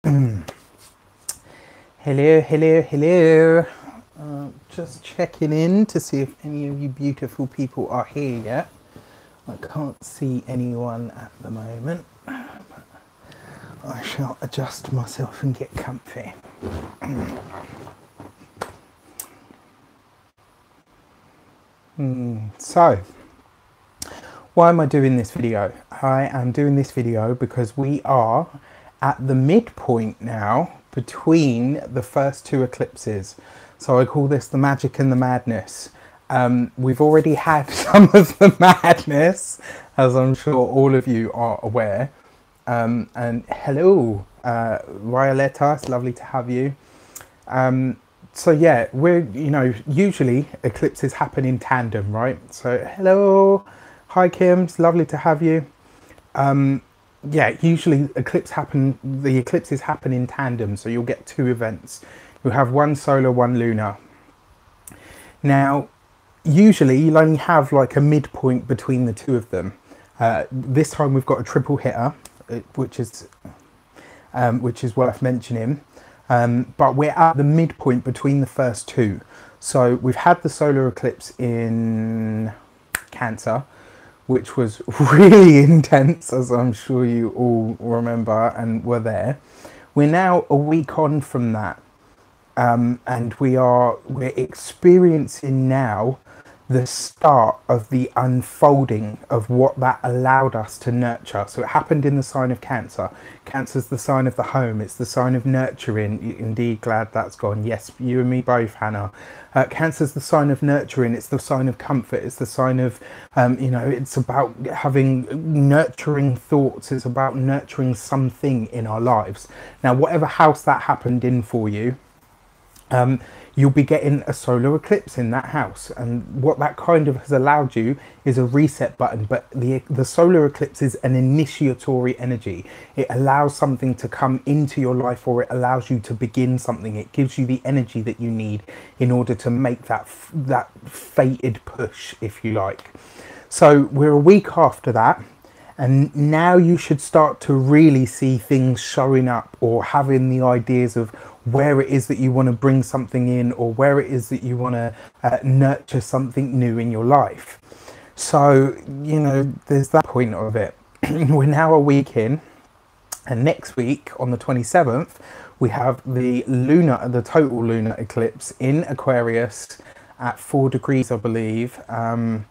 Hello, hello, hello. Just checking in to see if any of you beautiful people are here yet. I can't see anyone at the moment. I shall adjust myself and get comfy. So, why am I doing this video? I am doing this video because we are at the midpoint now between the first two eclipses. So I call this the magic and the madness. We've already had some of the madness, as I'm sure all of you are aware. And hello, Violetta, it's lovely to have you. So yeah, usually eclipses happen in tandem, right? So hello, hi Kim, it's lovely to have you. Yeah, usually the eclipses happen in tandem, so you'll get two events. You'll have one solar, one lunar. Now, usually you'll only have like a midpoint between the two of them. This time we've got a triple hitter, which is worth mentioning. But we're at the midpoint between the first two. So we've had the solar eclipse in Cancer, which was really intense, as I'm sure you all remember and were there. We're now a week on from that, and we're experiencing now the start of the unfolding of what that allowed us to nurture. So it happened in the sign of Cancer. Cancer's the sign of the home. It's the sign of nurturing. Indeed, glad that's gone. Yes, you and me both, Hannah. Cancer's the sign of nurturing. It's the sign of comfort. It's the sign of, it's about having nurturing thoughts. It's about nurturing something in our lives. Now, whatever house that happened in for you, you'll be getting a solar eclipse in that house, and what that kind of has allowed you is a reset button. But the solar eclipse is an initiatory energy. It allows something to come into your life, or it allows you to begin something. It gives you the energy that you need in order to make that fated push, if you like. So we're a week after that, and now you should start to really see things showing up, or having the ideas of where it is that you want to bring something in, or where it is that you want to nurture something new in your life. So, there's that point of it. We're now a week in, and next week on the 27th, we have the total lunar eclipse in Aquarius at 4 degrees, I believe. And,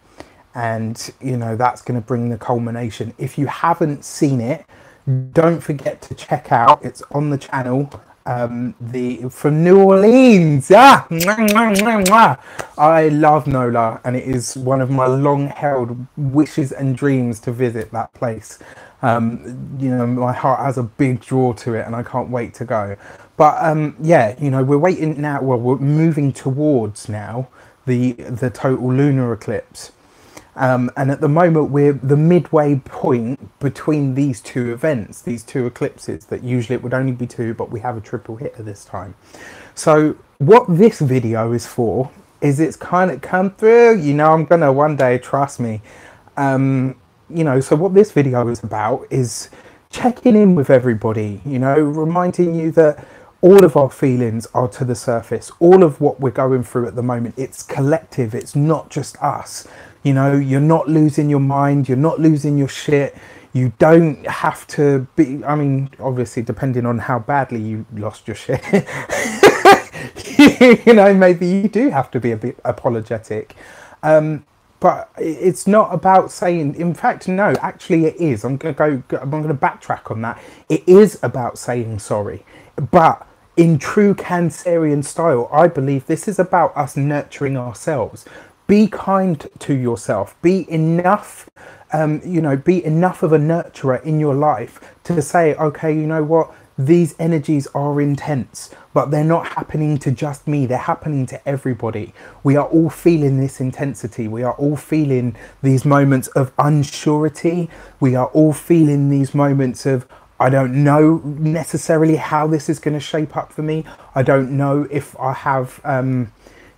that's going to bring the culmination. If you haven't seen it, don't forget to check out, it's on the channel. From New Orleans. I love NOLA, and it is one of my long-held wishes and dreams to visit that place. My heart has a big draw to it, and I can't wait to go. But we're waiting now. Well, we're moving towards now the total lunar eclipse. And at the moment, we're the midway point between these two events, these two eclipses, that usually it would only be two, but we have a triple hitter this time. So what this video is for is it's kind of come through, I'm going to one day, trust me. So what this video is about is checking in with everybody, reminding you that all of our feelings are to the surface. All of what we're going through at the moment, it's collective. It's not just us. You're not losing your mind. You're not losing your shit. You don't have to be, obviously, depending on how badly you lost your shit, maybe you do have to be a bit apologetic. But it's not about saying, in fact, no, actually it is. I'm going to backtrack on that. It is about saying sorry. But in true Cancerian style, I believe this is about us nurturing ourselves. Be kind to yourself. Be enough, be enough of a nurturer in your life to say, okay, you know what? These energies are intense, but they're not happening to just me. They're happening to everybody. We are all feeling this intensity. We are all feeling these moments of unsurety. We are all feeling these moments of, I don't know necessarily how this is going to shape up for me. I don't know if I have,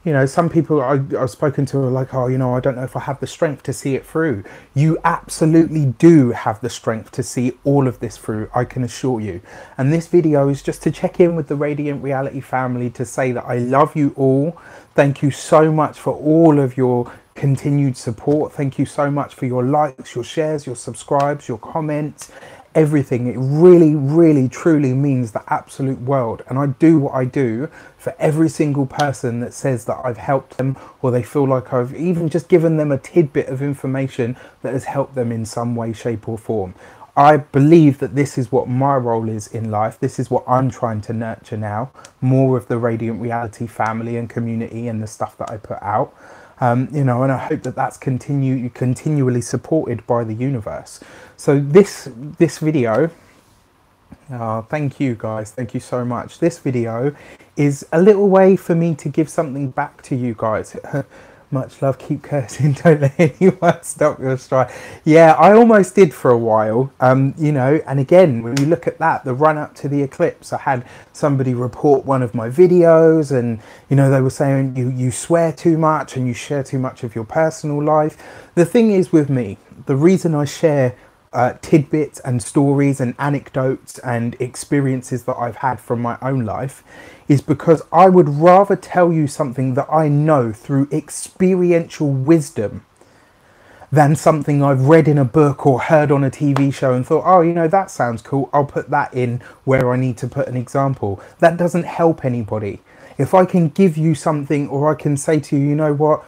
You know, some people I've spoken to are like, oh, you know, I don't know if I have the strength to see it through. You absolutely do have the strength to see all of this through, I can assure you. And this video is just to check in with the Radiant Reality family, to say that I love you all. Thank you so much for all of your continued support. Thank you so much for your likes, your shares, your subscribes, your comments, everything. It really, really, truly means the absolute world. And I do what I do for every single person that says that I've helped them, or they feel like I've even just given them a tidbit of information that has helped them in some way, shape or form. I believe that this is what my role is in life. This is what I'm trying to nurture now, more of the Radiant Reality family and community and the stuff that I put out. You know, and I hope that that's continually supported by the universe. So this video, thank you guys, thank you so much. This video is a little way for me to give something back to you guys. Much love, keep cursing, don't let anyone stop your stride. Yeah, I almost did for a while, you know, and again, when you look at that, the run up to the eclipse, I had somebody report one of my videos and, you know, they were saying you swear too much and you share too much of your personal life. The thing is with me, the reason I share tidbits and stories and anecdotes and experiences that I've had from my own life is because I would rather tell you something that I know through experiential wisdom than something I've read in a book or heard on a TV show and thought, oh, you know, that sounds cool, I'll put that in where I need to put an example. That doesn't help anybody. If I can give you something, or I can say to you, you know what,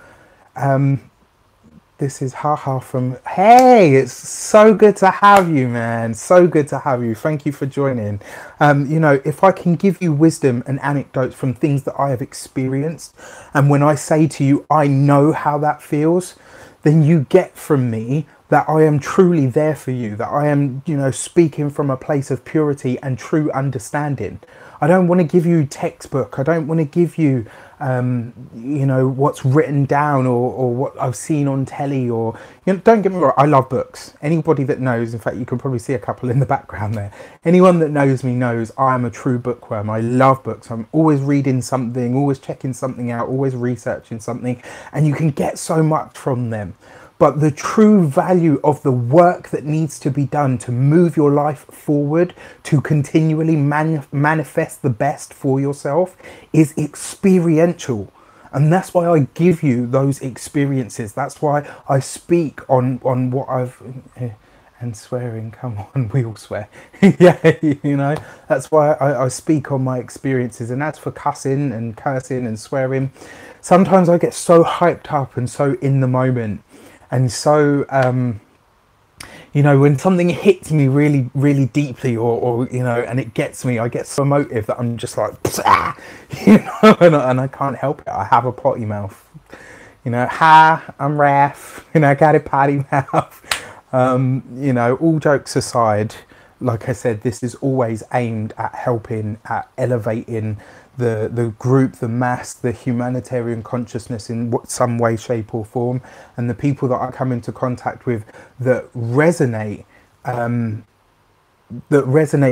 this is Haha from, hey, it's so good to have you, man. So good to have you. Thank you for joining. You know, if I can give you wisdom and anecdotes from things that I have experienced, and when I say to you, I know how that feels, then you get from me that I am truly there for you, that I am, you know, speaking from a place of purity and true understanding. I don't want to give you textbook. I don't want to give you, you know, what's written down or what I've seen on telly, or, you know, don't get me wrong, I love books. Anybody that knows, in fact, you can probably see a couple in the background there. Anyone that knows me knows I am a true bookworm. I love books. I'm always reading something, always checking something out, always researching something, and you can get so much from them. But the true value of the work that needs to be done to move your life forward, to continually manifest the best for yourself, is experiential. And that's why I give you those experiences. That's why I speak on what I've... and swearing, come on, we all swear. Yeah, you know, that's why I speak on my experiences. And as for cussing and cursing and swearing, sometimes I get so hyped up and so in the moment. And so, you know, when something hits me really, really deeply, or you know, and it gets me, I get so emotive that I'm just like, you know, and I can't help it. I have a potty mouth. You know, hi, I'm Raph. You know, I got a potty mouth. You know, all jokes aside, like I said, this is always aimed at helping, at elevating the group, the mass, the humanitarian consciousness in some way, shape or form. And the people that I come into contact with that resonate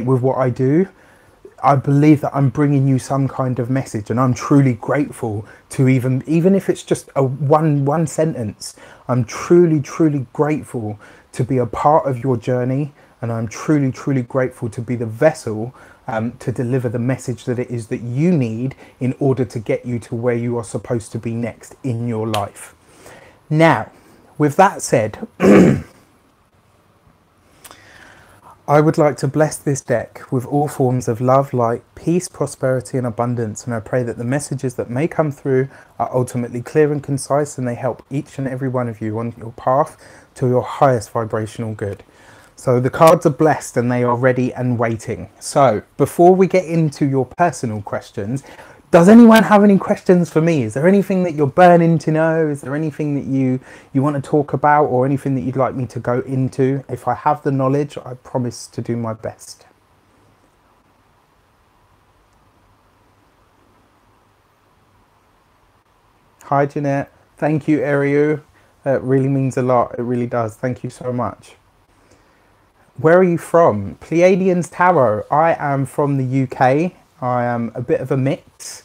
with what I do, I believe that I'm bringing you some kind of message, and I'm truly grateful to even if it's just a one sentence, I'm truly grateful to be a part of your journey. And I'm truly grateful to be the vessel to deliver the message that it is that you need in order to get you to where you are supposed to be next in your life. Now, with that said, I would like to bless this deck with all forms of love, light, peace, prosperity and abundance. And I pray that the messages that may come through are ultimately clear and concise, and they help each and every one of you on your path to your highest vibrational good. So the cards are blessed and they are ready and waiting. So before we get into your personal questions, does anyone have any questions for me? Is there anything that you're burning to know? Is there anything that you want to talk about, or anything that you'd like me to go into? If I have the knowledge, I promise to do my best. Hi Jeanette. Thank you, Ariu. That really means a lot. It really does. Thank you so much. Where are you from? Pleiadians Tarot. I am from the UK. I am a bit of a mix.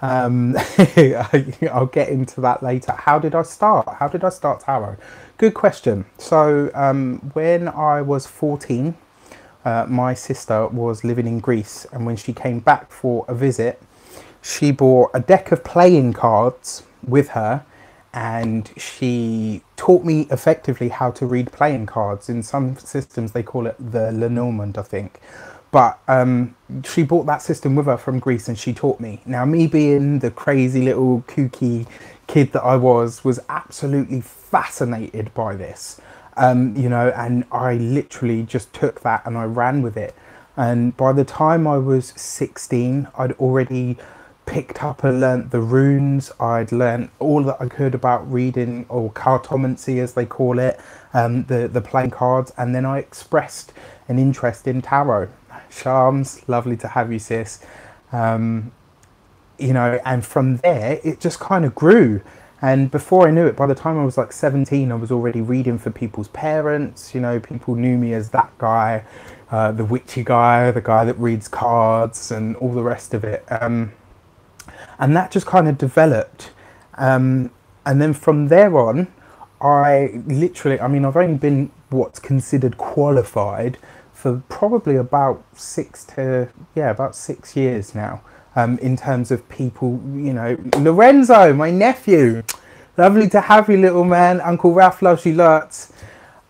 I'll get into that later. How did I start? How did I start tarot? Good question. So when I was 14, my sister was living in Greece, and when she came back for a visit, she brought a deck of playing cards with her, and she taught me effectively how to read playing cards. In some systems they call it the Lenormand, I think. But she brought that system with her from Greece, and she taught me. Now, me being the crazy little kooky kid that I was absolutely fascinated by this, you know, and I literally just took that and I ran with it. And by the time I was 16, I'd already picked up and learnt the runes. I'd learnt all that I could about reading, or cartomancy as they call it, the playing cards, and then I expressed an interest in tarot. Charms, lovely to have you, sis. You know, and from there it just kind of grew. And before I knew it, by the time I was like 17, I was already reading for people's parents. You know, people knew me as that guy, the witchy guy, the guy that reads cards and all the rest of it. And that just kind of developed. And then from there on, I mean, I've only been what's considered qualified for probably about 6 years now, in terms of people, you know. Lorenzo, my nephew, lovely to have you, little man. Uncle Ralph loves you lots.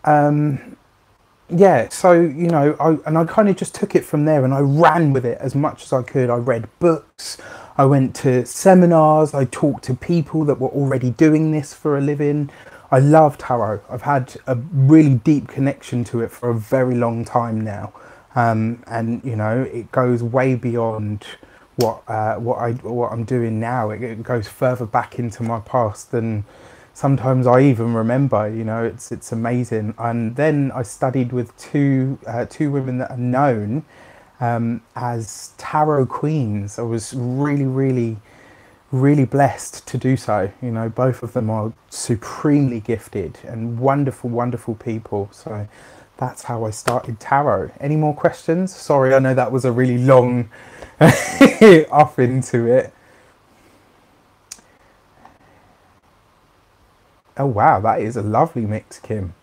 Yeah, so, you know, I kind of just took it from there, and I ran with it as much as I could. I read books, I went to seminars, I talked to people that were already doing this for a living. I love tarot. I've had a really deep connection to it for a very long time now, and you know, it goes way beyond what I'm doing now. It goes further back into my past than sometimes I even remember. You know, it's amazing. And then I studied with two women that are known as tarot queens. I was really blessed to do so. You know, both of them are supremely gifted and wonderful people. So that's how I started tarot. Any more questions? Sorry, I know that was a really long off into it. Oh wow, that is a lovely mix, Kim.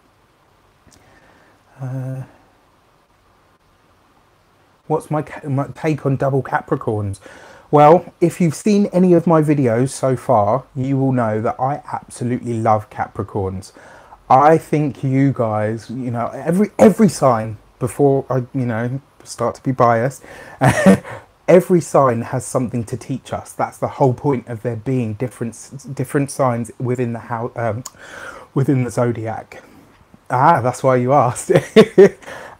What's my take on double Capricorns? Well, if you've seen any of my videos so far, you will know that I absolutely love Capricorns. I think you guys, you know, every sign, before I, you know, start to be biased, every sign has something to teach us. That's the whole point of there being different signs within the house, within the zodiac. Ah, that's why you asked.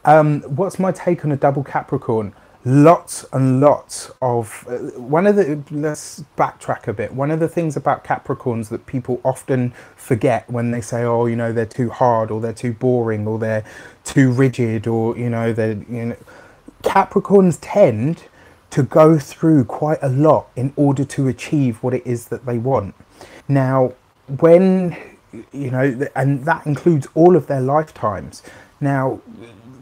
What's my take on a double Capricorn? Lots and lots of let's backtrack a bit. One of the things about Capricorns that people often forget when they say, oh, you know, they're too hard, or they're too boring, or they're too rigid, or, you know, Capricorns tend to go through quite a lot in order to achieve what it is that they want. Now, when, you know, and that includes all of their lifetimes. Now,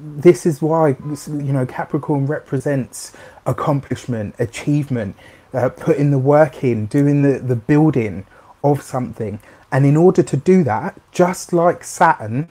this is why, you know, Capricorn represents accomplishment, achievement, putting the work in, doing the building of something. And in order to do that, just like Saturn,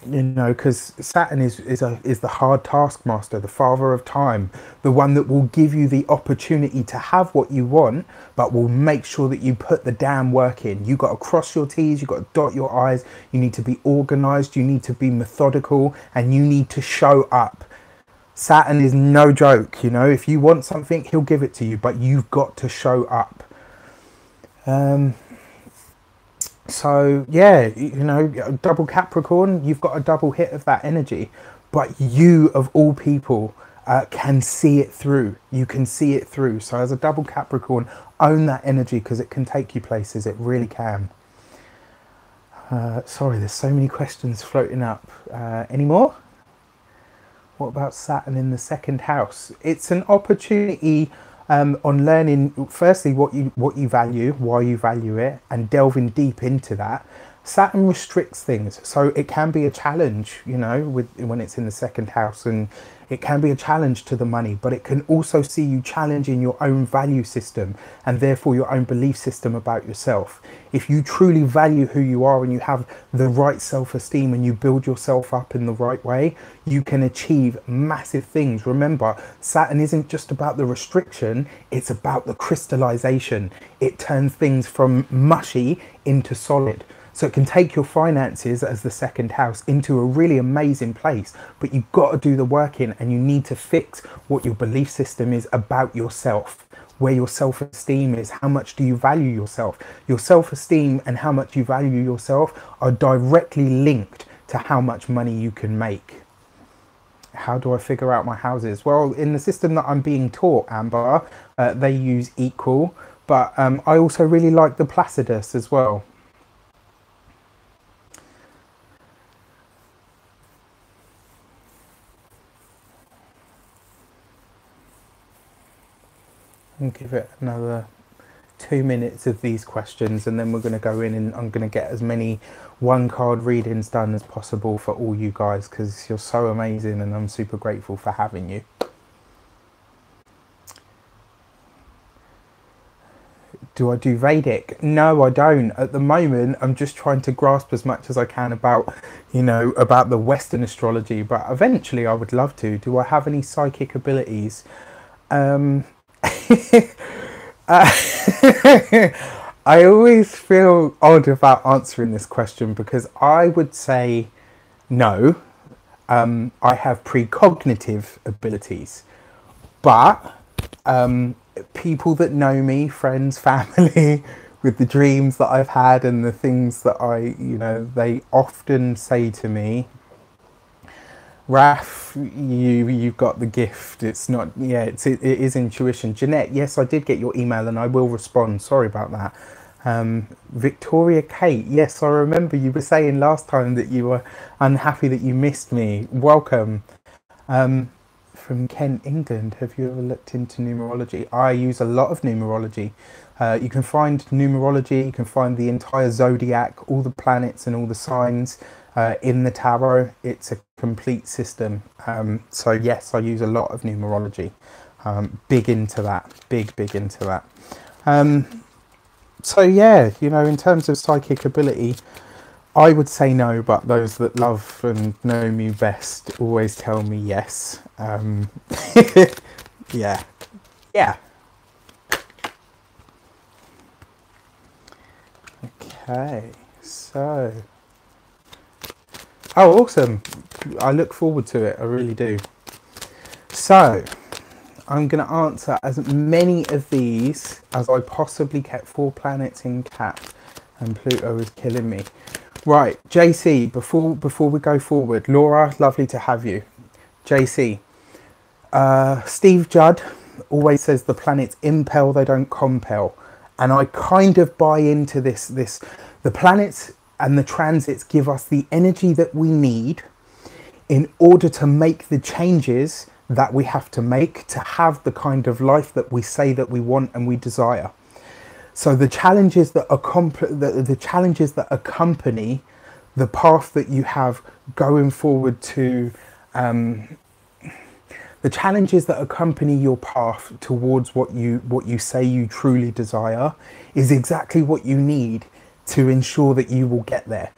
you know, because Saturn is the hard taskmaster, the father of time, the one that will give you the opportunity to have what you want, but will make sure that you put the damn work in. You got to cross your T's, you got to dot your I's, you need to be organized, you need to be methodical, and you need to show up. Saturn is no joke, you know. If you want something, he'll give it to you, but you've got to show up. So yeah, you know, double Capricorn, you've got a double hit of that energy, but you of all people can see it through. You can see it through. So as a double Capricorn, own that energy, because it can take you places. It really can. Sorry, there's so many questions floating up. Any more? What about Saturn in the second house? It's an opportunity on learning, firstly, what you value, why you value it, and delving deep into that. Saturn restricts things, so it can be a challenge, you know, when it's in the second house, and it can be a challenge to the money, but it can also see you challenging your own value system and therefore your own belief system about yourself. If you truly value who you are and you have the right self-esteem and you build yourself up in the right way, you can achieve massive things. Remember, Saturn isn't just about the restriction, it's about the crystallization. It turns things from mushy into solid. So it can take your finances as the second house into a really amazing place, but you've got to do the work in, and you need to fix what your belief system is about yourself, where your self-esteem is. How much do you value yourself? Your self-esteem and how much you value yourself are directly linked to how much money you can make. How do I figure out my houses? Well, in the system that I'm being taught, Amber, they use equal, but I also really like the Placidus as well. I'll give it another 2 minutes of these questions, and then we're going to go in and I'm going to get as many one card readings done as possible for all you guys, because you're so amazing and I'm super grateful for having you. Do I do Vedic? No, I don't. At the moment, I'm just trying to grasp as much as I can about, you know, about the Western astrology, but eventually I would love to. Do I have any psychic abilities? I always feel odd about answering this question because I would say no. I have precognitive abilities, but people that know me, friends, family, with the dreams that I've had and the things that you know, they often say to me, Raf, you've got the gift. It's not, yeah, it is intuition. Jeanette, yes, I did get your email and I will respond. Sorry about that. Victoria Kate, yes, I remember you were saying last time that you were unhappy that you missed me. Welcome. From Kent, England, have you ever looked into numerology? I use a lot of numerology. You can find numerology, you can find the entire zodiac, all the planets and all the signs in the tarot. It's a complete system. So yes, I use a lot of numerology. Big into that, big into that. So yeah, you know, in terms of psychic ability, I would say no, but those that love and know me best always tell me yes. Yeah. Okay, so... Oh, awesome. I look forward to it, I really do. So, I'm going to answer as many of these as I possibly can. 4 planets in Cap, and Pluto is killing me. Right, JC, before we go forward, Laura, lovely to have you. JC, Steve Judd always says the planets impel, they don't compel. And I kind of buy into this. The planets and the transits give us the energy that we need in order to make the changes that we have to make to have the kind of life that we say that we want and we desire. So the challenges that accompany the path that you have going forward to, the challenges that accompany your path towards what you say you truly desire is exactly what you need to ensure that you will get there.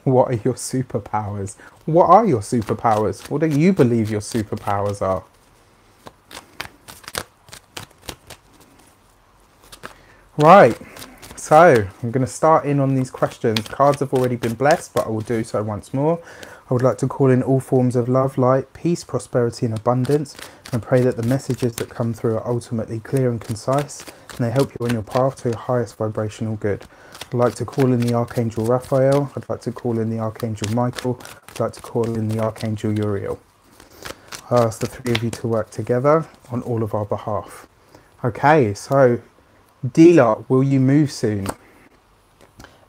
What are your superpowers? What are your superpowers? What do you believe your superpowers are? Right, so I'm going to start in on these questions. Cards have already been blessed, but I will do so once more. I would like to call in all forms of love, light, peace, prosperity and abundance, and pray that the messages that come through are ultimately clear and concise, and they help you on your path to your highest vibrational good. I'd like to call in the Archangel Raphael. I'd like to call in the Archangel Michael. I'd like to call in the Archangel Uriel. I ask the 3 of you to work together on all of our behalf. Okay, so Dila, will you move soon?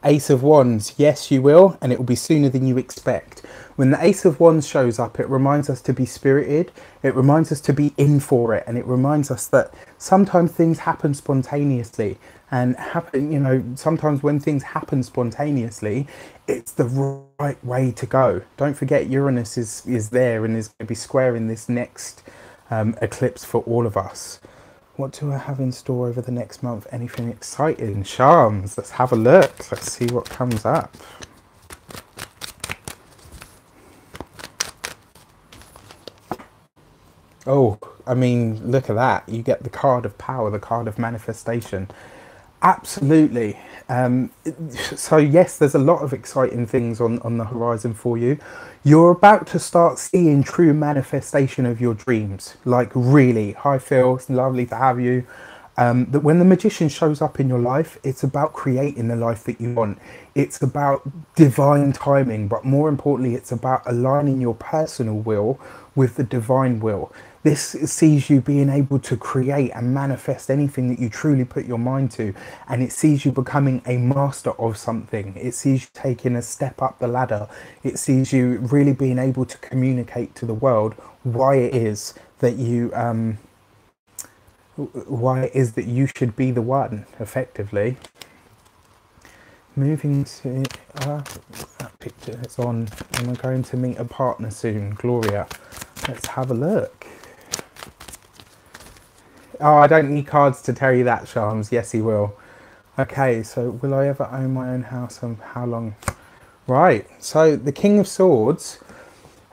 Ace of Wands, yes you will, and it will be sooner than you expect. When the Ace of Wands shows up, it reminds us to be spirited, it reminds us to be in for it, and it reminds us that sometimes things happen spontaneously. And happen, you know, sometimes when things happen spontaneously, it's the right way to go. Don't forget Uranus is there and is going to be squaring this next eclipse for all of us. What do I have in store over the next month? Anything exciting? Charms. Let's have a look. Let's see what comes up. Oh, I mean, look at that. You get the card of power, the card of manifestation. Absolutely. So yes, there's a lot of exciting things on the horizon for you. You're about to start seeing true manifestation of your dreams. Like really, I feel it's lovely to have you. That when the magician shows up in your life, it's about creating the life that you want. It's about divine timing, but more importantly, it's about aligning your personal will with the divine will. This sees you being able to create and manifest anything that you truly put your mind to, and it sees you becoming a master of something. It sees you taking a step up the ladder. It sees you really being able to communicate to the world why it is that you should be the one, effectively. Moving to that picture, it's on. Am I going to meet a partner soon? Gloria. Let's have a look. Oh, I don't need cards to tell you that, Charms. Yes, he will. Okay, so will I ever own my own house and how long? Right, so the King of Swords,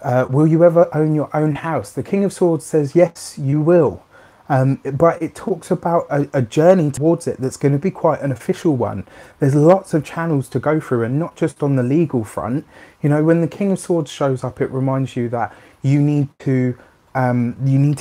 will you ever own your own house? The King of Swords says, yes, you will. But it talks about a journey towards it that's going to be quite an official one. There's lots of channels to go through, and not just on the legal front. You know, when the King of Swords shows up, it reminds you that you need to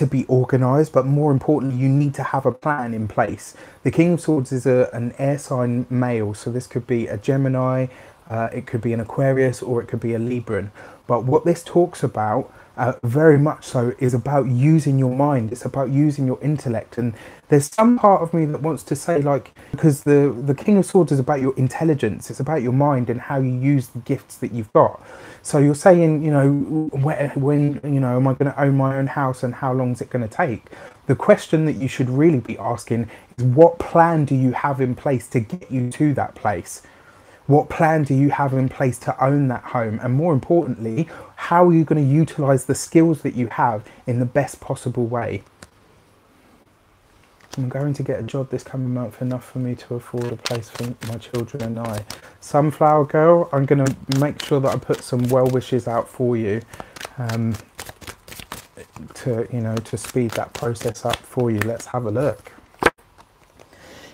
be organized, but more importantly, you need to have a plan in place. The King of Swords is an air sign male, so this could be a Gemini, it could be an Aquarius, or it could be a Libran. But what this talks about very much so is about using your mind. It's about using your intellect. And there's some part of me that wants to say, like, because the King of Swords is about your intelligence, it's about your mind and how you use the gifts that you've got. So you're saying, you know, when you know, am I going to own my own house and how long is it going to take? The question that you should really be asking is, what plan do you have in place to get you to that place? What plan do you have in place to own that home? And more importantly, how are you going to utilize the skills that you have in the best possible way? I'm going to get a job this coming month, enough for me to afford a place for my children and I. Sunflower Girl, I'm going to make sure that I put some well wishes out for you to speed that process up for you. Let's have a look.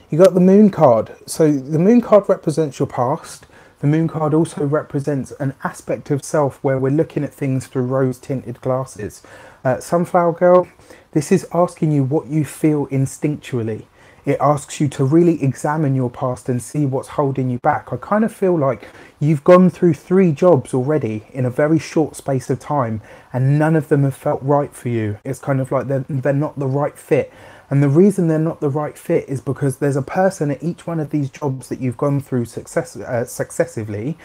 You got the Moon card. So the Moon card represents your past. The Moon card also represents an aspect of self where we're looking at things through rose-tinted glasses. Sunflower Girl, this is asking you what you feel instinctually. It asks you to really examine your past and see what's holding you back. I kind of feel like you've gone through 3 jobs already in a very short space of time, and none of them have felt right for you. It's kind of like they're not the right fit. And the reason they're not the right fit is because there's a person at each one of these jobs that you've gone through successively.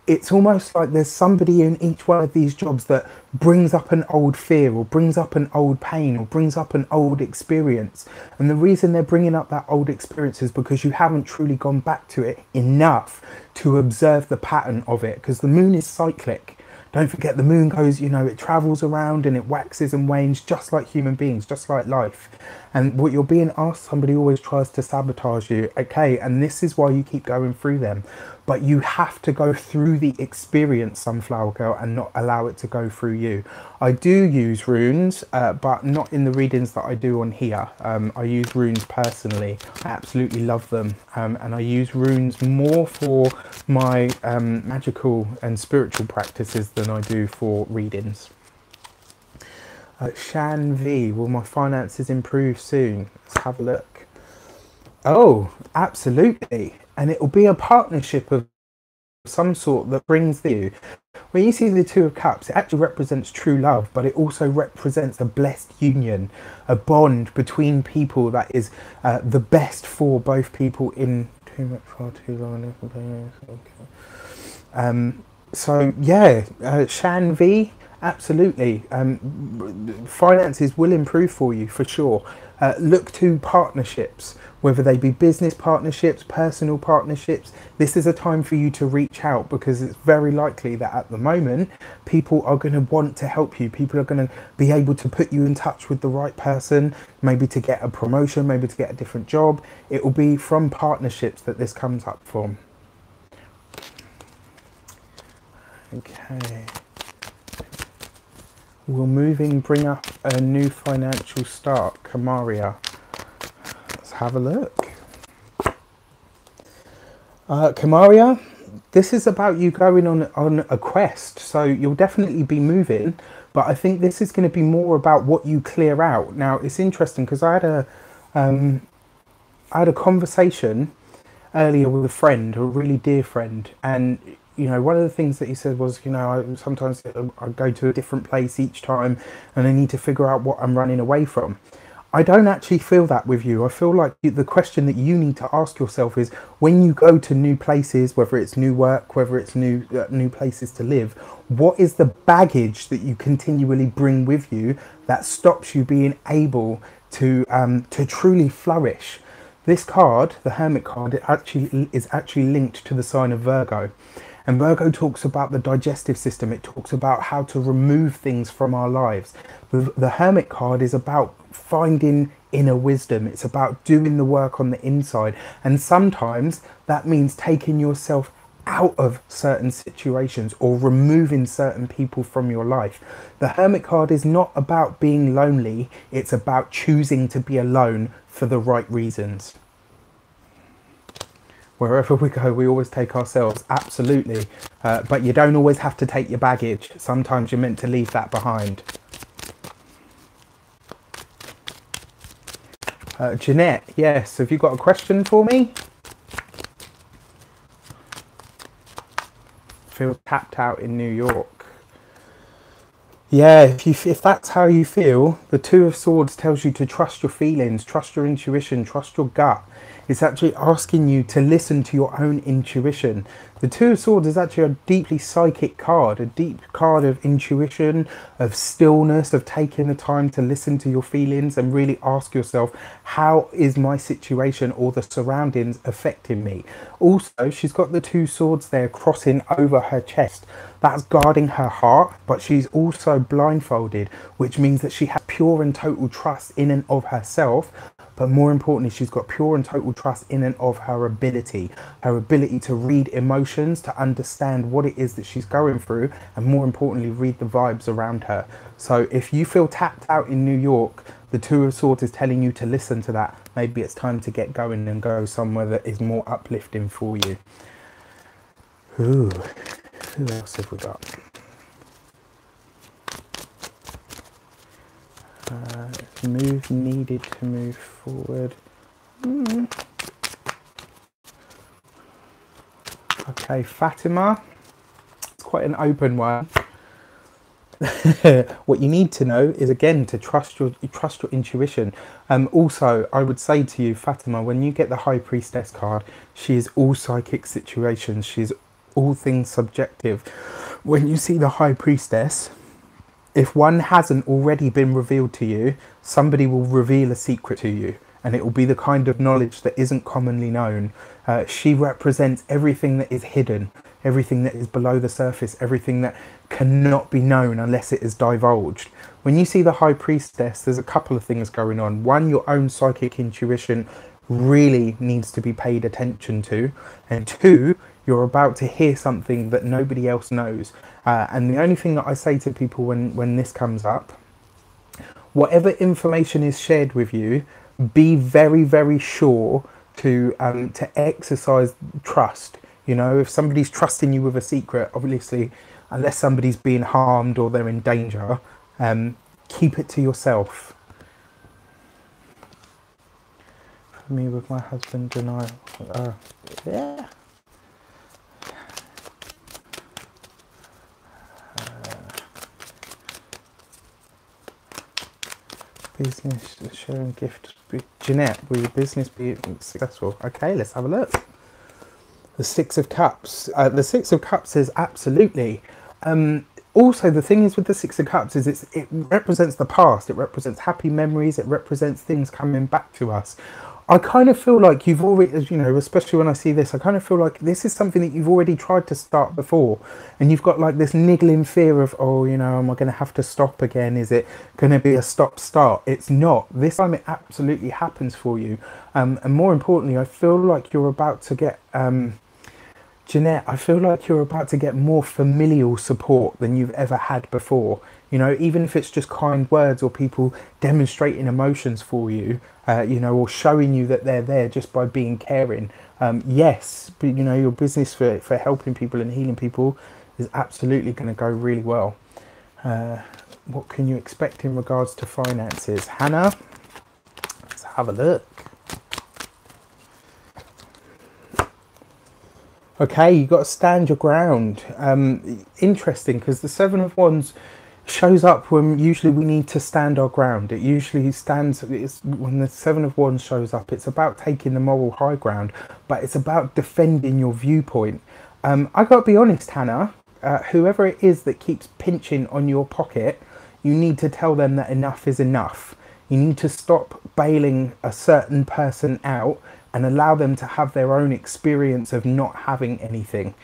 It's almost like there's somebody in each one of these jobs that brings up an old fear, or brings up an old pain, or brings up an old experience. And the reason they're bringing up that old experience is because you haven't truly gone back to it enough to observe the pattern of it, because the moon is cyclic. Don't forget, the moon goes, you know, it travels around and it waxes and wanes just like human beings, just like life. And what you're being asked, somebody always tries to sabotage you. Okay, and this is why you keep going through them. But you have to go through the experience, Sunflower Girl, and not allow it to go through you. I do use runes, but not in the readings that I do on here. I use runes personally. I absolutely love them. And I use runes more for my magical and spiritual practices than I do for readings. Shan V, will my finances improve soon? Let's have a look. Oh, absolutely. And it will be a partnership of some sort that brings you. When you see the Two of Cups, it actually represents true love, but it also represents a blessed union, a bond between people that is the best for both people too much, far too long. Okay. So yeah, Shan V, absolutely. Finances will improve for you for sure. Look to partnerships, whether they be business partnerships, personal partnerships. This is a time for you to reach out, because it's very likely that at the moment people are going to want to help you. People are going to be able to put you in touch with the right person, maybe to get a promotion, maybe to get a different job. It will be from partnerships that this comes up from. Okay. Will moving bring up a new financial start, Kamaria? Let's have a look. Kamaria, this is about you going on a quest, so you'll definitely be moving, but I think this is going to be more about what you clear out. Now, it's interesting because I had a conversation earlier with a friend, a really dear friend, and you know, one of the things that he said was, you know, sometimes I go to a different place each time and I need to figure out what I'm running away from. I don't actually feel that with you. I feel like the question that you need to ask yourself is, when you go to new places, whether it's new work, whether it's new places to live, what is the baggage that you continually bring with you that stops you being able to truly flourish? This card, the Hermit card, is actually linked to the sign of Virgo. And Virgo talks about the digestive system. It talks about how to remove things from our lives. The Hermit card is about finding inner wisdom. It's about doing the work on the inside. And sometimes that means taking yourself out of certain situations or removing certain people from your life. The Hermit card is not about being lonely. It's about choosing to be alone for the right reasons. Wherever we go, we always take ourselves, absolutely. But you don't always have to take your baggage. Sometimes you're meant to leave that behind. Jeanette, yes, have you got a question for me? Feel tapped out in New York. Yeah, if that's how you feel, the Two of Swords tells you to trust your feelings, trust your intuition, trust your gut. It's actually asking you to listen to your own intuition. The Two of Swords is actually a deeply psychic card, a deep card of intuition, of stillness, of taking the time to listen to your feelings and really ask yourself, how is my situation or the surroundings affecting me? Also, she's got the two swords there crossing over her chest. That's guarding her heart, but she's also blindfolded, which means that she has pure and total trust in and of herself. But more importantly, she's got pure and total trust in and of her ability to read emotions, to understand what it is that she's going through, and more importantly, read the vibes around her. So if you feel tapped out in New York, the Two of Swords is telling you to listen to that. Maybe it's time to get going and go somewhere that is more uplifting for you. Ooh, who else have we got? Move needed to move forward. Okay, Fatima. It's quite an open one. What you need to know is, again, to trust your intuition. Also, I would say to you, Fatima, when you get the High Priestess card, she is all psychic situations. She's all things subjective. When you see the High Priestess, if one hasn't already been revealed to you, somebody will reveal a secret to you, and it will be the kind of knowledge that isn't commonly known. She represents everything that is hidden, everything that is below the surface, everything that cannot be known unless it is divulged. When you see the High Priestess, there's a couple of things going on. One, your own psychic intuition really needs to be paid attention to, and two, you're about to hear something that nobody else knows. And the only thing that I say to people when this comes up, whatever information is shared with you, be very, very sure to exercise trust. You know, if somebody's trusting you with a secret, obviously, unless somebody's being harmed or they're in danger, keep it to yourself. For me, with my husband and I, yeah. Business sharing gift. Jeanette, will your business be successful? Okay, let's have a look. The Six of Cups. The Six of Cups is absolutely. Also, the thing is with the Six of Cups is it represents the past. It represents happy memories. It represents things coming back to us. I kind of feel like you've already, you know, especially when I see this, I kind of feel like this is something that you've already tried to start before. And you've got like this niggling fear of, oh, you know, am I going to have to stop again? Is it going to be a stop-start? It's not. This time it absolutely happens for you. And more importantly, I feel like you're about to get... Jeanette, I feel like you're about to get more familial support than you've ever had before. You know, even if it's just kind words or people demonstrating emotions for you, you know, or showing you that they're there just by being caring. Yes, but you know, your business for helping people and healing people is absolutely going to go really well. What can you expect in regards to finances? Hannah, let's have a look. Okay, you got to stand your ground. Interesting, because the Seven of Wands shows up when usually we need to stand our ground. It usually stands, when the Seven of Wands shows up, it's about taking the moral high ground, but it's about defending your viewpoint. I got to be honest, Hannah, whoever it is that keeps pinching on your pocket, you need to tell them that enough is enough. You need to stop bailing a certain person out and allow them to have their own experience of not having anything.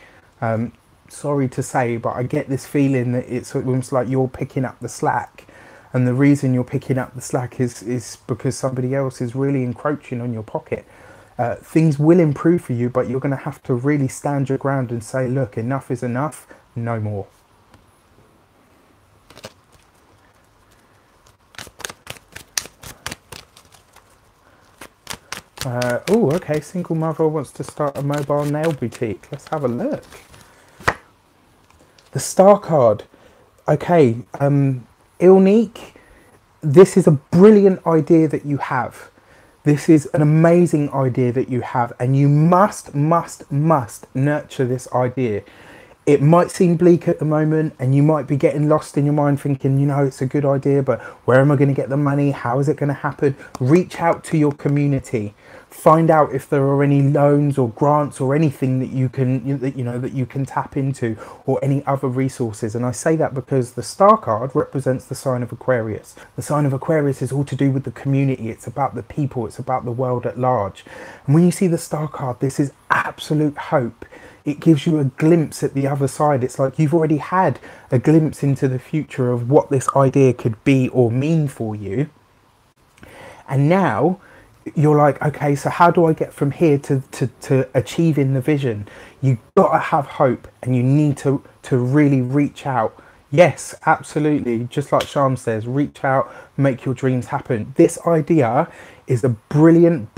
Sorry to say, but I get this feeling that it's almost like you're picking up the slack. And the reason you're picking up the slack is because somebody else is really encroaching on your pocket. Things will improve for you, but you're going to have to really stand your ground and say, look, enough is enough, no more. Oh, okay, single mother wants to start a mobile nail boutique. Let's have a look. The Star card. Okay, Ilnique, this is a brilliant idea that you have. This is an amazing idea that you have, and you must nurture this idea. It might seem bleak at the moment, and you might be getting lost in your mind thinking, you know, it's a good idea, but where am I going to get the money? How is it going to happen? Reach out to your community. Find out if there are any loans or grants or anything that you can tap into, or any other resources. And I say that because the Star card represents the sign of Aquarius. The sign of Aquarius is all to do with the community. It's about the people. It's about the world at large. And when you see the Star card, this is absolute hope. It gives you a glimpse at the other side. It's like you've already had a glimpse into the future of what this idea could be or mean for you. And now you're like, okay, so how do I get from here to achieving the vision? You've got to have hope, and you need to really reach out. Yes, absolutely. Just like Sham says, reach out, make your dreams happen. This idea is a brilliant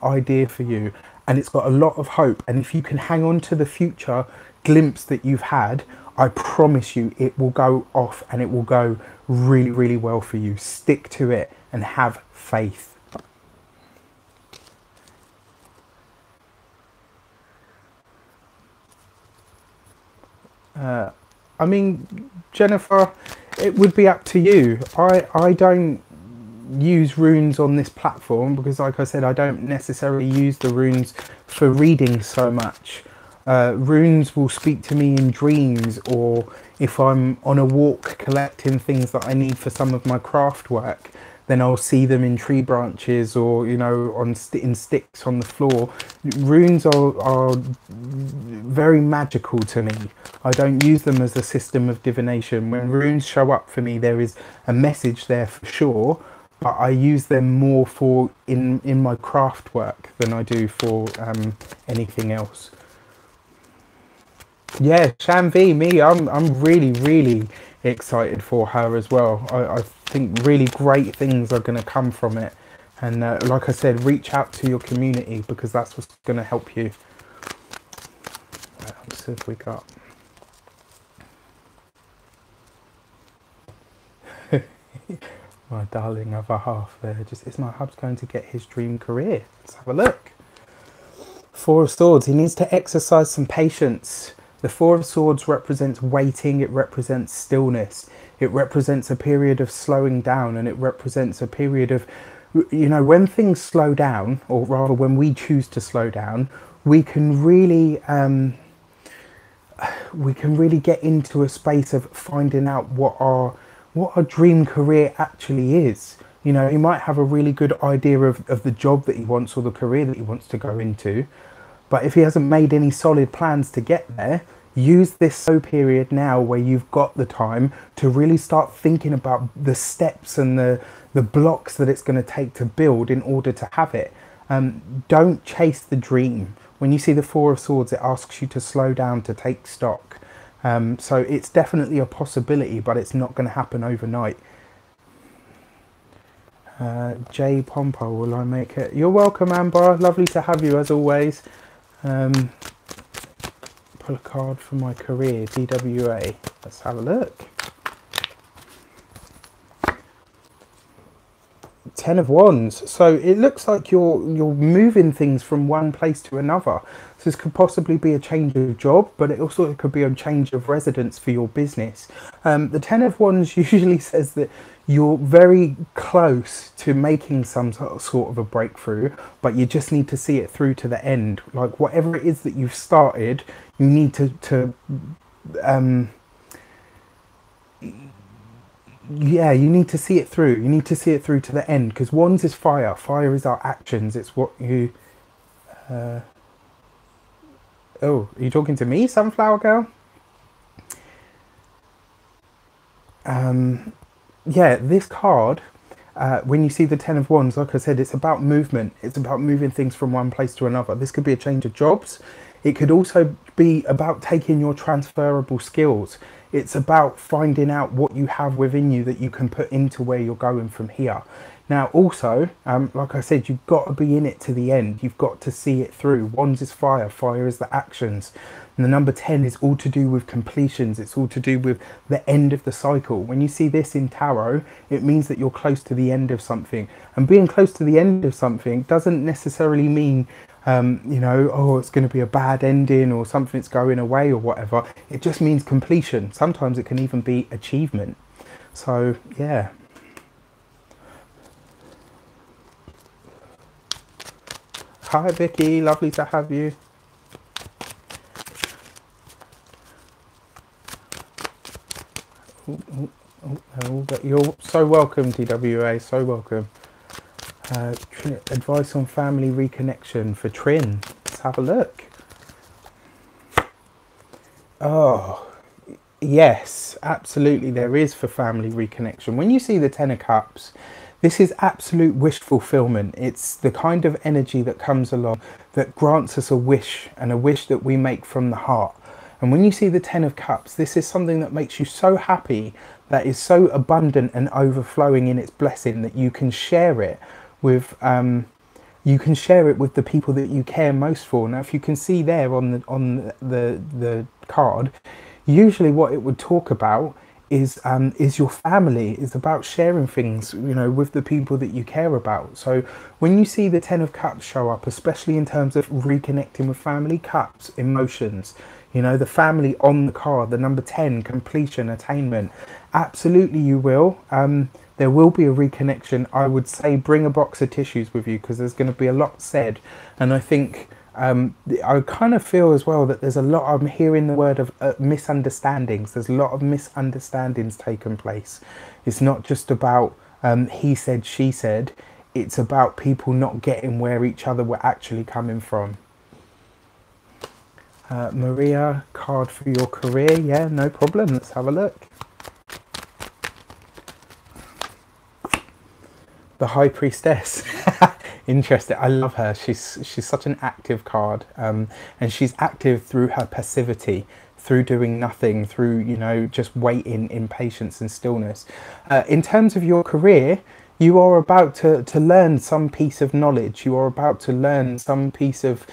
idea for you, and it's got a lot of hope. And if you can hang on to the future glimpse that you've had, I promise you it will go off, and it will go really well for you. Stick to it and have faith. I mean, Jennifer, it would be up to you. I don't use runes on this platform because, like I said, I don't necessarily use the runes for reading so much. Runes will speak to me in dreams, or if I'm on a walk collecting things that I need for some of my craft work, then I'll see them in tree branches, or, you know, in sticks on the floor. Runes are very magical to me. I don't use them as a system of divination. When runes show up for me, there is a message there for sure, but I use them more for in my craft work than I do for anything else. Yeah, Shanvi, me, I'm really excited for her as well. I think really great things are going to come from it. And like I said, reach out to your community, because that's what's going to help you. Let's see if we got... My darling other half there. Just, is my hub's going to get his dream career? Let's have a look. Four of Swords. He needs to exercise some patience. The Four of Swords represents waiting. It represents stillness. It represents a period of slowing down, and it represents a period of, you know, when things slow down, or rather when we choose to slow down, we can really get into a space of finding out what our dream career actually is. You know, he might have a really good idea of the job that he wants or the career that he wants to go into, but if he hasn't made any solid plans to get there, use this slow period now where you've got the time to really start thinking about the steps and the blocks that it's going to take to build in order to have it. Don't chase the dream. When you see the Four of Swords, it asks you to slow down, to take stock. So it's definitely a possibility, but it's not going to happen overnight. J Pompo, will I make it? You're welcome, Amber. Lovely to have you as always. Pull a card for my career, DWA. Let's have a look. Ten of Wands. So it looks like you're moving things from one place to another. So this could possibly be a change of job, but it also could be a change of residence for your business. The Ten of Wands usually says that you're very close to making some sort of a breakthrough, but you just need to see it through to the end. Like whatever it is that you've started, you need you need to see it through. You need to see it through to the end, because Wands is fire. Fire is our actions. It's what you... oh, are you talking to me, Sunflower Girl? Yeah, this card, when you see the Ten of Wands, like I said, it's about movement. It's about moving things from one place to another. This could be a change of jobs. It could also be about taking your transferable skills. It's about finding out what you have within you that you can put into where you're going from here. Now, also, like I said, you've got to be in it to the end. You've got to see it through. Wands is fire. Fire is the actions. And the number 10 is all to do with completions. It's all to do with the end of the cycle. When you see this in tarot, it means that you're close to the end of something. And being close to the end of something doesn't necessarily mean, you know, oh, it's going to be a bad ending or something's going away or whatever. It just means completion. Sometimes it can even be achievement. So, yeah. Hi, Vicky. Lovely to have you. You're so welcome, DWA, so welcome. Advice on family reconnection for Trin. Let's have a look. Oh, yes, absolutely there is for family reconnection. When you see the Ten of Cups, this is absolute wish fulfillment. It's the kind of energy that comes along that grants us a wish, and a wish that we make from the heart. And when you see the Ten of Cups, this is something that makes you so happy, that is so abundant and overflowing in its blessing, that you can share it with the people that you care most for. Now, if you can see there on the card, usually what it would talk about is your family. Is about sharing things, you know, with the people that you care about. So when you see the Ten of Cups show up, especially in terms of reconnecting with family, cups, emotions, you know, the family on the card, the number 10, completion, attainment, absolutely you will. There will be a reconnection. I would say bring a box of tissues with you, because there's going to be a lot said. And I think I kind of feel as well that there's a lot, I'm hearing the word of misunderstandings. There's a lot of misunderstandings taking place. It's not just about he said, she said. It's about people not getting where each other were actually coming from. Maria, card for your career. Yeah, no problem. Let's have a look. The High Priestess. Interesting. I love her. She's such an active card, and she's active through her passivity, through doing nothing, through, you know, just waiting in patience and stillness. In terms of your career, you are about to learn some piece of knowledge. You are about to learn some piece of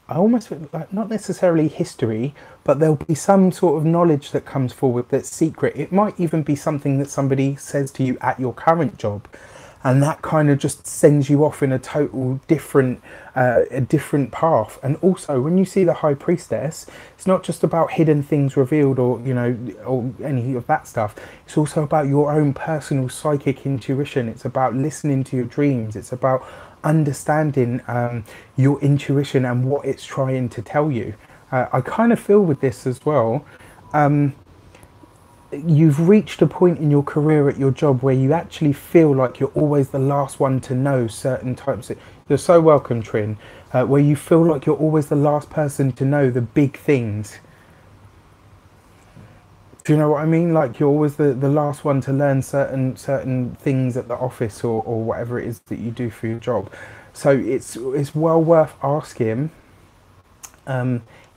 almost not necessarily history, but there'll be some sort of knowledge that comes forward that's secret. It might even be something that somebody says to you at your current job. and that kind of just sends you off in a total different a different path. And also when you see the High Priestess, it's not just about hidden things revealed, or you know, or any of that stuff. It's also about your own personal psychic intuition. It's about listening to your dreams. It's about understanding your intuition and what it's trying to tell you. I kind of feel with this as well, you've reached a point in your career at your job where you actually feel like you're always the last one to know certain types of, you're so welcome, Trin, where you feel like you're always the last person to know the big things. Do you know what I mean? Like you're always the last one to learn certain things at the office, or whatever it is that you do for your job. So it's well worth asking,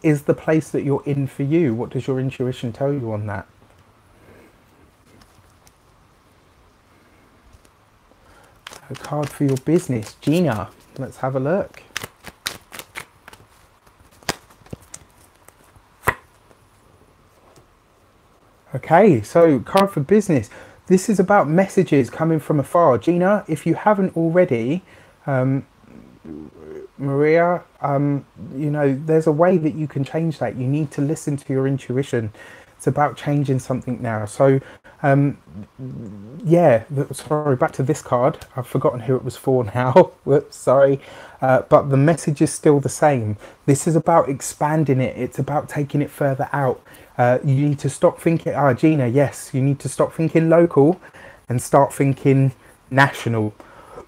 is the place that you're in for you? What does your intuition tell you on that? A card for your business, Gina. Let's have a look. Okay, so card for business. This is about messages coming from afar. Gina, if you haven't already, Maria, you know, there's a way that you can change that. You need to listen to your intuition. It's about changing something now. So, yeah, sorry, back to this card. I've forgotten who it was for now. Whoops, sorry. But the message is still the same. This is about expanding it. It's about taking it further out. You need to stop thinking, Gina, yes, you need to stop thinking local and start thinking national.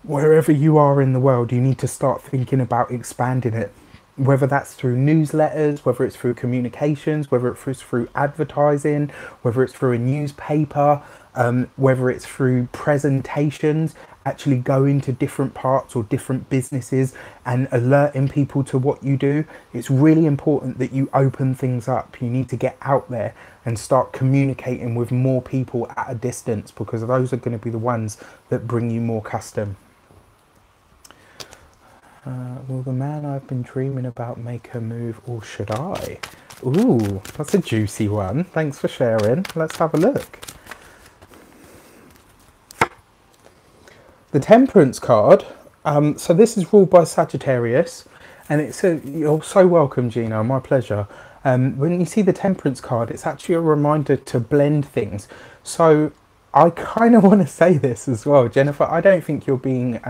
Wherever you are in the world, you need to start thinking about expanding it. Whether that's through newsletters, whether it's through communications, whether it's through advertising, whether it's through a newspaper, whether it's through presentations, actually going to different parts or different businesses and alerting people to what you do. It's really important that you open things up. You need to get out there and start communicating with more people at a distance, because those are going to be the ones that bring you more custom. Will the man I've been dreaming about make a move, or should I? Ooh, that's a juicy one. Thanks for sharing. Let's have a look. The Temperance card. So this is ruled by Sagittarius, and it's you're so welcome, Gina. My pleasure. When you see the Temperance card, it's actually a reminder to blend things. So I kind of want to say this as well, Jennifer. I don't think you're being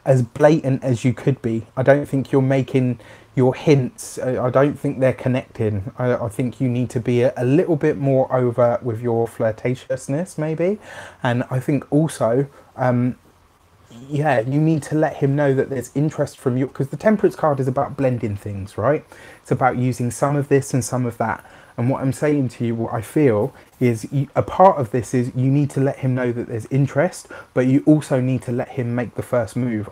as blatant as you could be. I don't think you're making your hints. I don't think they're connecting. I think you need to be a little bit more overt with your flirtatiousness, maybe. And I think also, yeah, you need to let him know that there's interest from you, because the Temperance card is about blending things, right? It's about using some of this and some of that. And what I'm saying to you, what I feel is a part of this is you need to let him know that there's interest, but you also need to let him make the first move.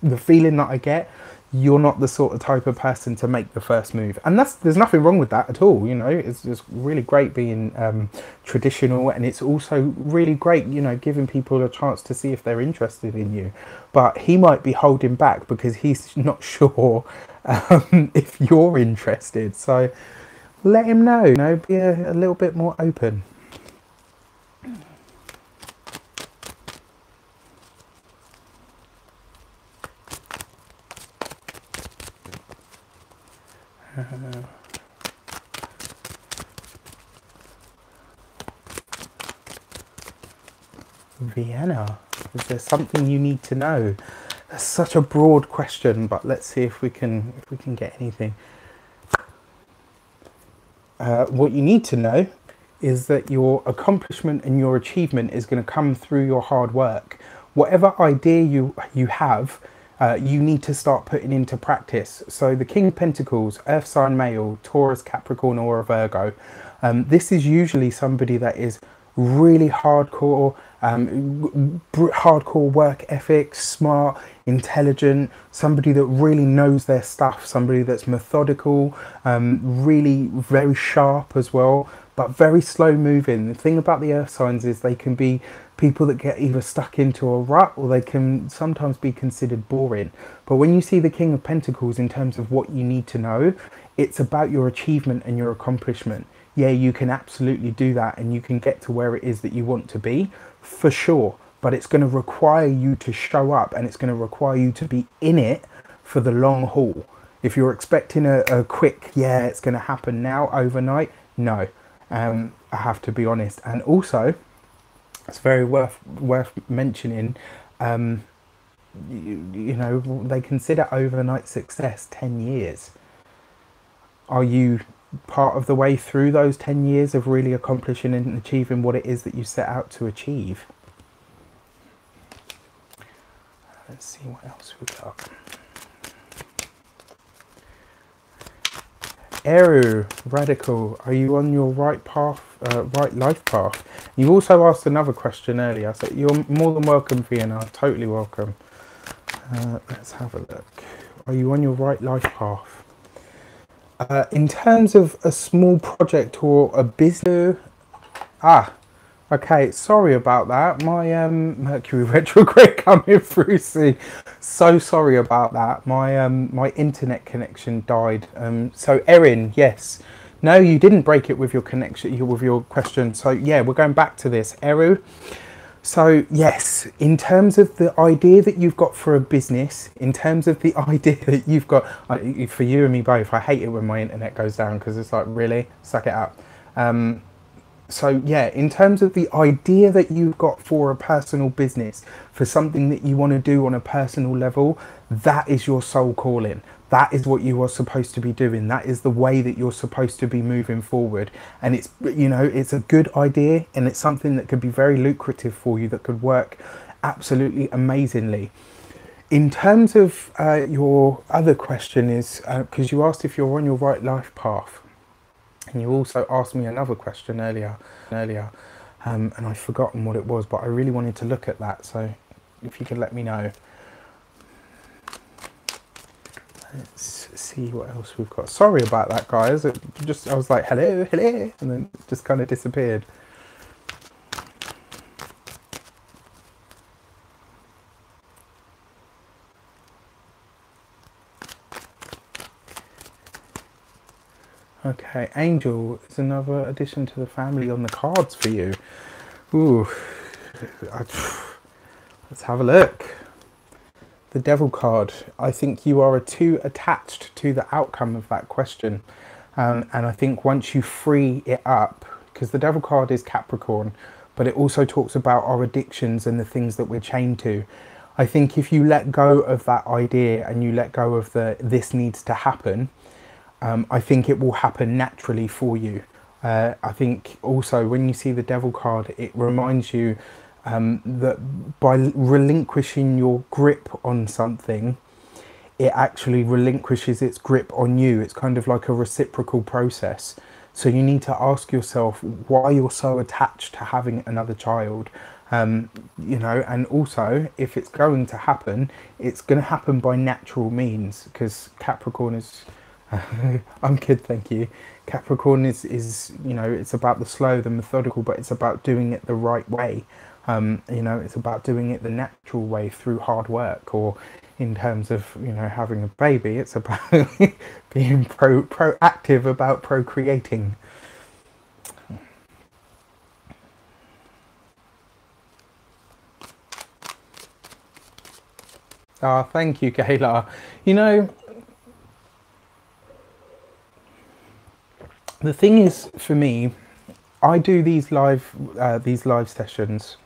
The feeling that I get, you're not the sort of type of person to make the first move. And there's nothing wrong with that at all. You know, it's just really great being traditional. And it's also really great, you know, giving people a chance to see if they're interested in you. But he might be holding back because he's not sure if you're interested. So let him know, you know, be a little bit more open. Vienna, is there something you need to know? That's such a broad question, but let's see if we can get anything. What you need to know is that your accomplishment and your achievement is going to come through your hard work. Whatever idea you have, you need to start putting into practice. So the King of Pentacles, Earth sign male, Taurus, Capricorn, or a Virgo. This is usually somebody that is really hardcore, hardcore work ethic, smart, intelligent, somebody that really knows their stuff, somebody that's methodical, really very sharp as well, but very slow moving. The thing about the earth signs is they can be people that get either stuck into a rut, or they can sometimes be considered boring. But when you see the King of Pentacles in terms of what you need to know, it's about your achievement and your accomplishment. Yeah, you can absolutely do that, and you can get to where it is that you want to be, for sure. but it's going to require you to show up, and it's going to require you to be in it for the long haul. If you're expecting a quick, yeah, it's going to happen now overnight, no. I have to be honest. And also, it's very worth mentioning, you know, they consider overnight success 10 years. Are you part of the way through those 10 years of really accomplishing and achieving what it is that you set out to achieve? Let's see what else we've got. Eru, Radical, are you on your right path, right life path? You also asked another question earlier, so you're more than welcome, Fiona, totally welcome. Let's have a look. Are you on your right life path? In terms of a small project or a business, okay, sorry about that. My Mercury retrograde coming through. See, so sorry about that. My internet connection died. So Erin, yes, no, you didn't break it with your connection, with your question. So yeah, we're going back to this, Eru. So yes, in terms of the idea that you've got for a business, in terms of the idea that you've got, for you and me both, I hate it when my internet goes down because it's like, really, suck it up. So yeah, in terms of the idea that you've got for a personal business, for something that you want to do on a personal level, that is your soul calling. That is what you are supposed to be doing. That is the way that you're supposed to be moving forward. And it's, you know, it's a good idea, and it's something that could be very lucrative for you, that could work absolutely amazingly. In terms of your other question is, because you asked if you're on your right life path, and you also asked me another question earlier, and I've forgotten what it was, but I really wanted to look at that. So if you could let me know. Let's see what else we've got. Sorry about that, guys. I was like, hello, hello, and then it just kind of disappeared. Okay, Angel is another addition to the family on the cards for you. Ooh, let's have a look. The Devil card. I think you are too attached to the outcome of that question. And I think once you free it up, because the Devil card is Capricorn, but it also talks about our addictions and the things that we're chained to. I think if you let go of that idea and you let go of the this needs to happen, I think it will happen naturally for you. I think also when you see the Devil card, it reminds you that by relinquishing your grip on something, it actually relinquishes its grip on you. It's kind of like a reciprocal process. So you need to ask yourself why you're so attached to having another child. You know, and also if it's going to happen, it's going to happen by natural means, because Capricorn is I'm good, thank you. Capricorn is, you know, it's about the slow, the methodical, but it's about doing it the right way. You know, it's about doing it the natural way through hard work, or in terms of, you know, having a baby, it's about being proactive about procreating. Ah, thank you, Kayla. You know, the thing is, for me, I do these live sessions,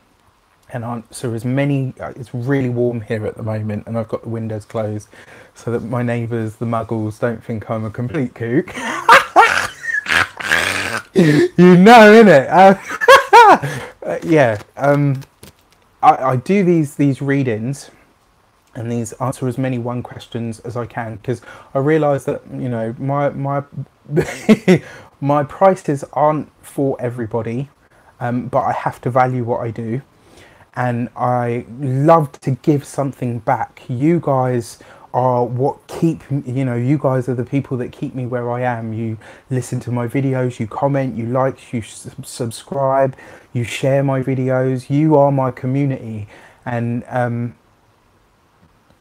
and answer as many. It's really warm here at the moment, and I've got the windows closed so that my neighbours, the muggles, don't think I'm a complete kook. You know, innit? Yeah. I do these readings, and these answer as many one questions as I can, because I realise that, you know, my my prices aren't for everybody, but I have to value what I do, and I love to give something back. You guys are what keep, you know, you guys are the people that keep me where I am. You listen to my videos, you comment, you like, you subscribe, you share my videos. You are my community, and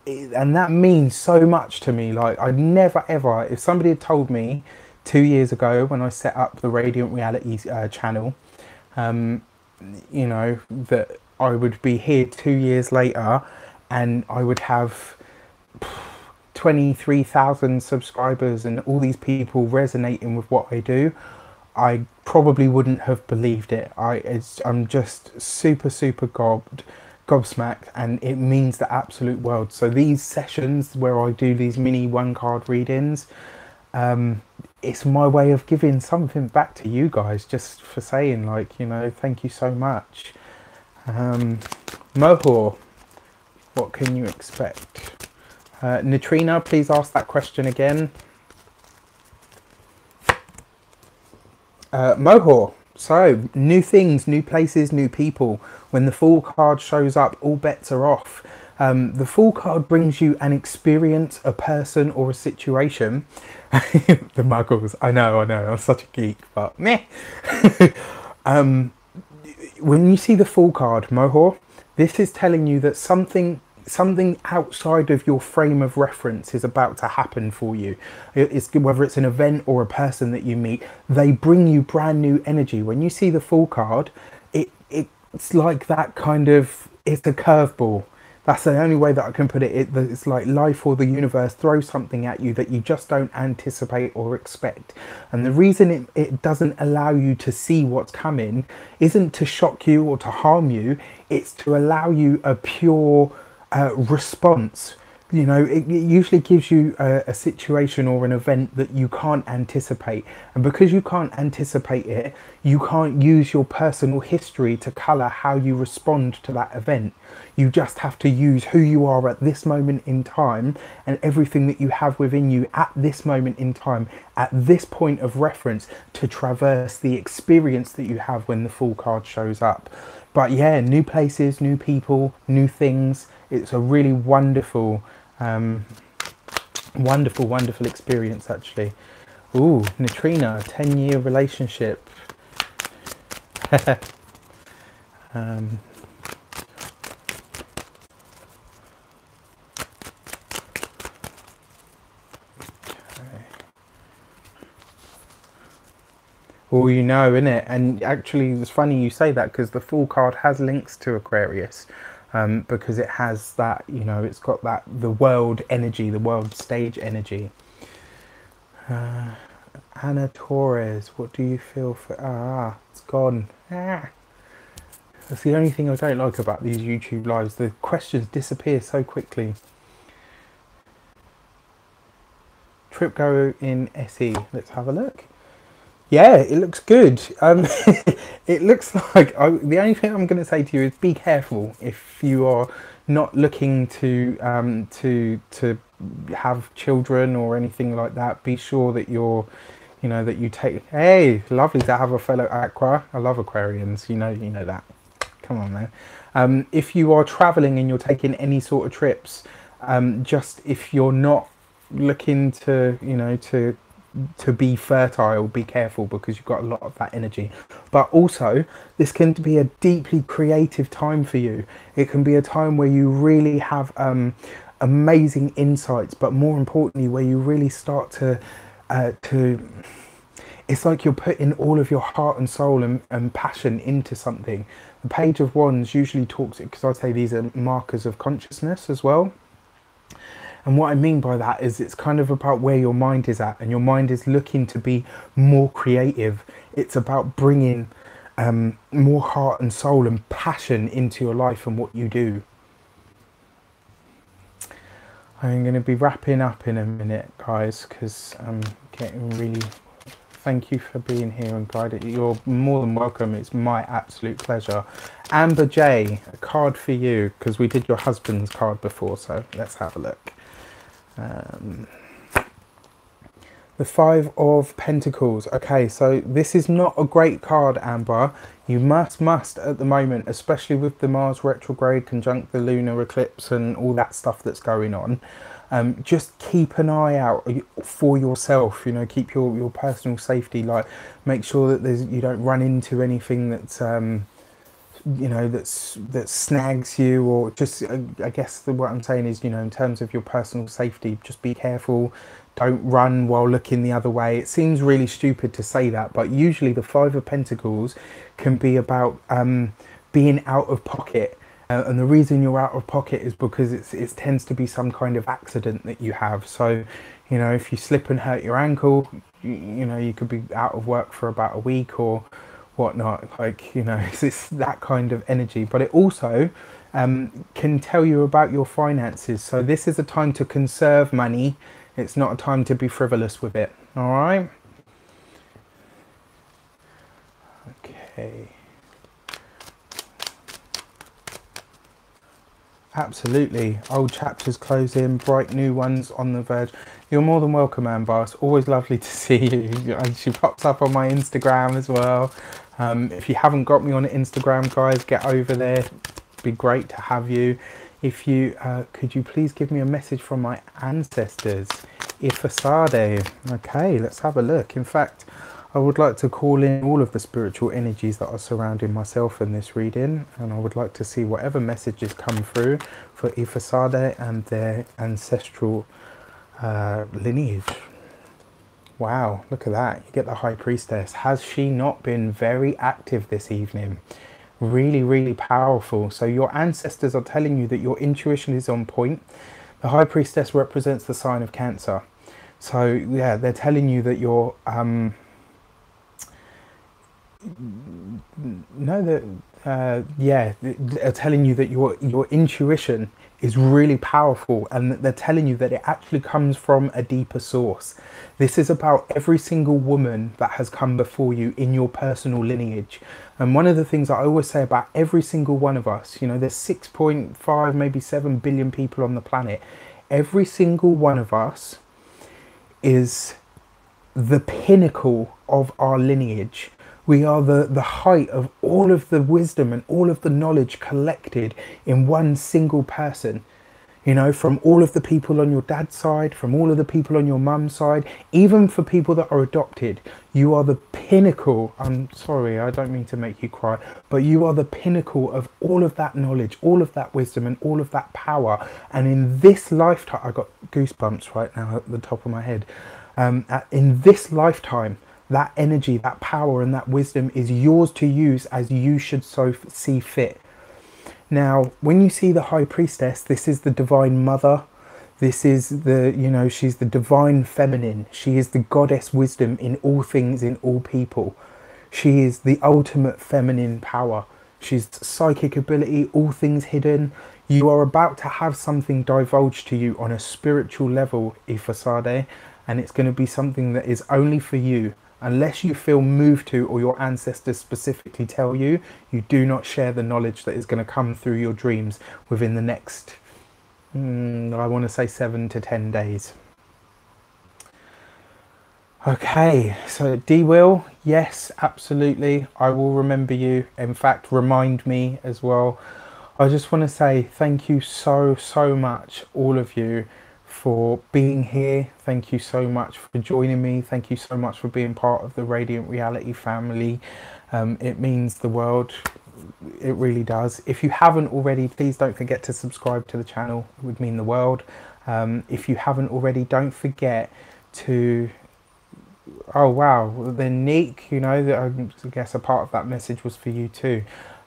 that means so much to me. Like, I'd never ever, if somebody had told me 2 years ago when I set up the Reydiant reality channel, you know, that I would be here 2 years later and I would have 23,000 subscribers and all these people resonating with what I do, I probably wouldn't have believed it. I'm just super gobsmacked, and it means the absolute world. So these sessions where I do these mini 1 card readings, it's my way of giving something back to you guys, just for saying, like, you know, thank you so much. Mohor, what can you expect? Nitrina, please ask that question again. Mohor, so new things, new places, new people. When the Fool card shows up, all bets are off. The Fool card brings you an experience, a person, or a situation. The muggles, I know, I'm such a geek, but meh. When you see the Fool card, Mohor, this is telling you that something outside of your frame of reference is about to happen for you. Whether it's an event or a person that you meet, they bring you brand new energy. When you see the Fool card, it's like that kind of, it's a curveball. That's the only way that I can put it. It's like life or the universe throws something at you that you just don't anticipate or expect. And the reason it doesn't allow you to see what's coming isn't to shock you or to harm you. It's to allow you a pure response. You know, it usually gives you a situation or an event that you can't anticipate, and because you can't anticipate it, you can't use your personal history to colour how you respond to that event. You just have to use who you are at this moment in time and everything that you have within you at this moment in time, at this point of reference, to traverse the experience that you have when the Fool card shows up. But yeah, new places, new people, new things. It's a really wonderful experience, actually. Ooh, Nitrina, 10-year relationship. Well, you know, innit? And actually, it's funny you say that, because the Fool card has links to Aquarius, because it has that, you know, it's got that, the world energy, the world stage energy. Anna Torres, what do you feel for... it's gone. That's the only thing I don't like about these YouTube lives. The questions disappear so quickly. Trip go in SE. Let's have a look. Yeah, it looks good. It looks like the only thing I'm going to say to you is be careful if you are not looking to have children or anything like that. Be sure that you're, you know, that you take. Hey, lovely to have a fellow Aqua. I love Aquarians. You know that. Come on, man. If you are traveling and you're taking any sort of trips, just if you're not looking to, you know, to be fertile, be careful, because you've got a lot of that energy. But also, this can be a deeply creative time for you. It can be a time where you really have amazing insights, but more importantly, where you really start to it's like you're putting all of your heart and soul and passion into something. The Page of Wands usually talks, because I'd say these are markers of consciousness as well. And what I mean by that is it's kind of about where your mind is at, and your mind is looking to be more creative. It's about bringing more heart and soul and passion into your life and what you do. I'm going to be wrapping up in a minute, guys, because I'm getting really... Thank you for being here and guiding. You're more than welcome. It's my absolute pleasure. Amber J, a card for you, because we did your husband's card before, so let's have a look. The Five of Pentacles. Okay, so this is not a great card, Amber. You must at the moment, especially with the Mars retrograde conjunct the lunar eclipse and all that stuff that's going on, just keep an eye out for yourself. You know, keep your personal safety. Like, make sure that you don't run into anything that's you know, that snags you, or just I guess what I'm saying is, you know, in terms of your personal safety, just be careful. Don't run while looking the other way. It seems really stupid to say that, but usually the Five of Pentacles can be about being out of pocket. And the reason you're out of pocket is because it tends to be some kind of accident that you have. So, you know, if you slip and hurt your ankle, you know, you could be out of work for about a week or whatnot. Like, you know, it's that kind of energy. But it also can tell you about your finances. So this is a time to conserve money. It's not a time to be frivolous with it. All right. Okay. Absolutely. Old chapters closing, bright new ones on the verge. You're more than welcome, Amber. It's always lovely to see you. She pops up on my Instagram as well. If you haven't got me on Instagram, guys, get over there. It'd be great to have you. If you could you please give me a message from my ancestors? Ifasade. Okay, let's have a look. In fact, I would like to call in all of the spiritual energies that are surrounding myself in this reading, and I would like to see whatever messages come through for Ifasade and their ancestral lineage. Wow, look at that. You get the High Priestess. Has she not been very active this evening? Really, really powerful. So your ancestors are telling you that your intuition is on point. The High Priestess represents the sign of Cancer. So yeah, they're telling you that you're they're telling you that your intuition is really powerful, and they're telling you that it actually comes from a deeper source. This is about every single woman that has come before you in your personal lineage. And one of the things I always say about every single one of us, you know, there's 6.5, maybe 7 billion people on the planet. Every single one of us is the pinnacle of our lineage. We are the height of all of the wisdom and all of the knowledge collected in one single person. You know, from all of the people on your dad's side, from all of the people on your mum's side, even for people that are adopted, you are the pinnacle. I'm sorry, I don't mean to make you cry, but you are the pinnacle of all of that knowledge, all of that wisdom and all of that power. And in this lifetime, I got goosebumps right now at the top of my head. In this lifetime, that energy, that power and that wisdom is yours to use as you should so see fit. Now, when you see the High Priestess, this is the Divine Mother. This is the, you know, she's the Divine Feminine. She is the Goddess Wisdom in all things, in all people. She is the ultimate feminine power. She's psychic ability, all things hidden. You are about to have something divulged to you on a spiritual level, Ifasade, and it's going to be something that is only for you. Unless you feel moved to, or your ancestors specifically tell you, you do not share the knowledge that is going to come through your dreams within the next, I want to say 7 to 10 days. Okay, so D-Will, yes, absolutely. I will remember you. In fact, remind me as well. I just want to say thank you so much, all of you, for being here. Thank you so much for joining me. Thank you so much for being part of the Radiant Reality family. It means the world. It really does. If you haven't already, please don't forget to subscribe to the channel. It would mean the world. If you haven't already, don't forget to... Oh wow, then Nick, you know, I guess a part of that message was for you too.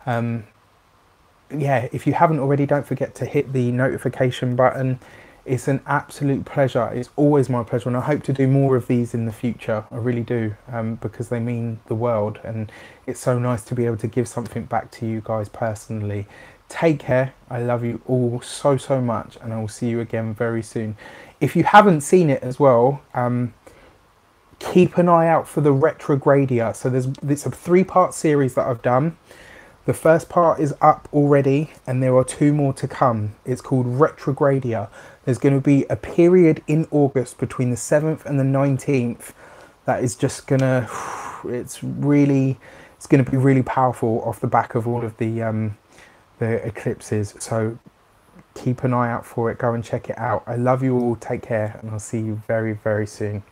Yeah, if you haven't already, don't forget to hit the notification button. It's an absolute pleasure. It's always my pleasure, and I hope to do more of these in the future. I really do, because they mean the world, and it's so nice to be able to give something back to you guys personally. Take care. I love you all so much, and I will see you again very soon. If you haven't seen it as well, keep an eye out for the Retrogradia. So it's a 3-part series that I've done. The first part is up already, and there are 2 more to come. It's called Retrogradia. There's going to be a period in August between the 7th and the 19th that is just going to, it's going to be really powerful off the back of all of the eclipses. So keep an eye out for it. Go and check it out. I love you all. Take care, and I'll see you very soon.